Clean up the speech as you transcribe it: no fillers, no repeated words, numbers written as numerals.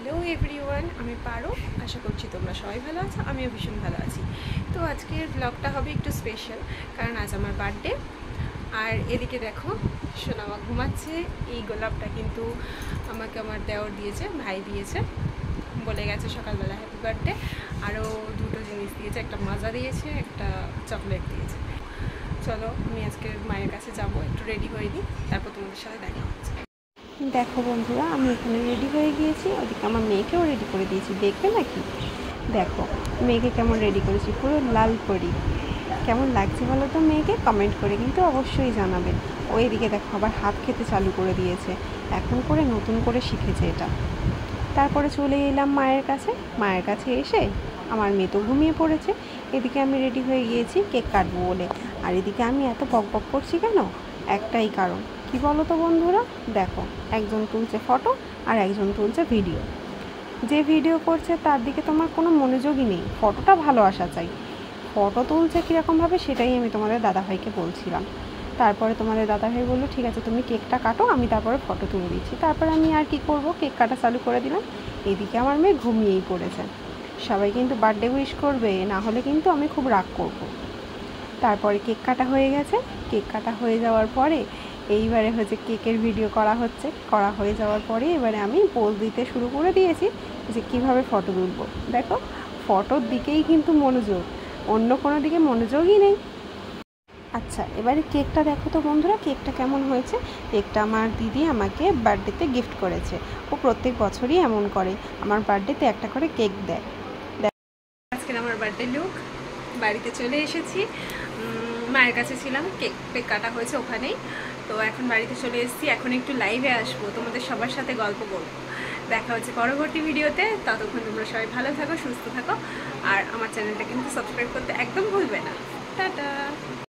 Hello everyone, আমি পারো। আশা করছি তোমরা সবাই ভালো আছো, আমিও ভীষণ ভালো আছি। তো আজকের ব্লগটা হবে একটু স্পেশাল, কারণ আজ আমার বার্থডে। আর এদিকে দেখো সোনামা ঘুমাচ্ছে। এই গোলাপটা কিন্তু আমাকে আমার দেওর দিয়েছে, ভাই দিয়েছে, বলে গেছে সকালবেলা হ্যাপি বার্থডে। আরও দুটো জিনিস দিয়েছে, একটা মাজা দিয়েছে, একটা চকলেট দিয়েছে। চলো আমি আজকের মায়ের কাছে যাব, একটু রেডি হয়ে নিই, তারপর তোমাদের সাথে দেখা হচ্ছে। দেখো বন্ধুরা, আমি এখানে রেডি হয়ে গিয়েছি, ওদিকে আমার মেয়েকেও রেডি করে দিয়েছি। দেখবে নাকি? দেখো মেয়েকে কেমন রেডি করেছি, পুরো লাল পরি। কেমন লাগছে বলো তো মেয়েকে? কমেন্ট করে কিন্তু অবশ্যই জানাবেন। ও এদিকে দেখো আবার হাত খেতে চালু করে দিয়েছে, এখন করে নতুন করে শিখেছে এটা। তারপরে চলে এলাম মায়ের কাছে। মায়ের কাছে এসে আমার মেয়ে তো ঘুমিয়ে পড়েছে। এদিকে আমি রেডি হয়ে গিয়েছি কেক কাটবো বলে। আর এদিকে আমি এত বক বক করছি কেন? একটাই কারণ, কি বলো তো বন্ধুরা? দেখো, একজন তুলছে ফটো আর একজন তুলছে ভিডিও। যে ভিডিও করছে তার দিকে তোমার কোনো মনোযোগই নেই, ফটোটা ভালো আসা চাই। ফটো তুলছে কীরকমভাবে সেটাই আমি তোমাদের দাদাভাইকে বলছিলাম। তারপরে তোমাদের দাদাভাই বললো ঠিক আছে তুমি কেকটা কাটো, আমি তারপরে ফটো তুলে দিচ্ছি। তারপরে আমি আর কি করব, কেক কাটা চালু করে দিলাম। এদিকে আমার মেয়ে ঘুমিয়েই পড়েছে। সবাই কিন্তু বার্থডে উইশ করবে, না হলে কিন্তু আমি খুব রাগ করব। তারপরে কেক কাটা হয়ে গেছে। কেক কাটা হয়ে যাওয়ার পরে এইবারে হচ্ছে কেকের ভিডিও করা হয়ে যাওয়ার পরে এবারে আমি পোজ দিতে শুরু করে দিয়েছি যে কিভাবে ফটো তুলব। দেখো ফটোর দিকেই কিন্তু মনোযোগ, অন্য কোনো দিকে মনোযোগই নেই। আচ্ছা এবারে কেকটা দেখো তো বন্ধুরা, কেকটা কেমন হয়েছে। কেকটা আমার দিদি আমাকে বার্থডেতে গিফট করেছে। ও প্রত্যেক বছরই এমন করে, আমার বার্থডেতে একটা করে কেক দেয়। আজকে আমার বার্থডে লুক, বাড়িতে চলে এসেছি। মায়ের কাছে ছিলাম, কেক কাটা হয়েছে ওখানেই। তো এখন বাড়িতে চলে এসেছি, এখন একটু লাইভে আসবো, তোমাদের সবার সাথে গল্প করবো। দেখা হচ্ছে পরবর্তী ভিডিওতে। ততক্ষণ তোমরা সবাই ভালো থাকো, সুস্থ থাকো, আর আমার চ্যানেলটা কিন্তু সাবস্ক্রাইব করতে একদম ভুলবে না। টাটা।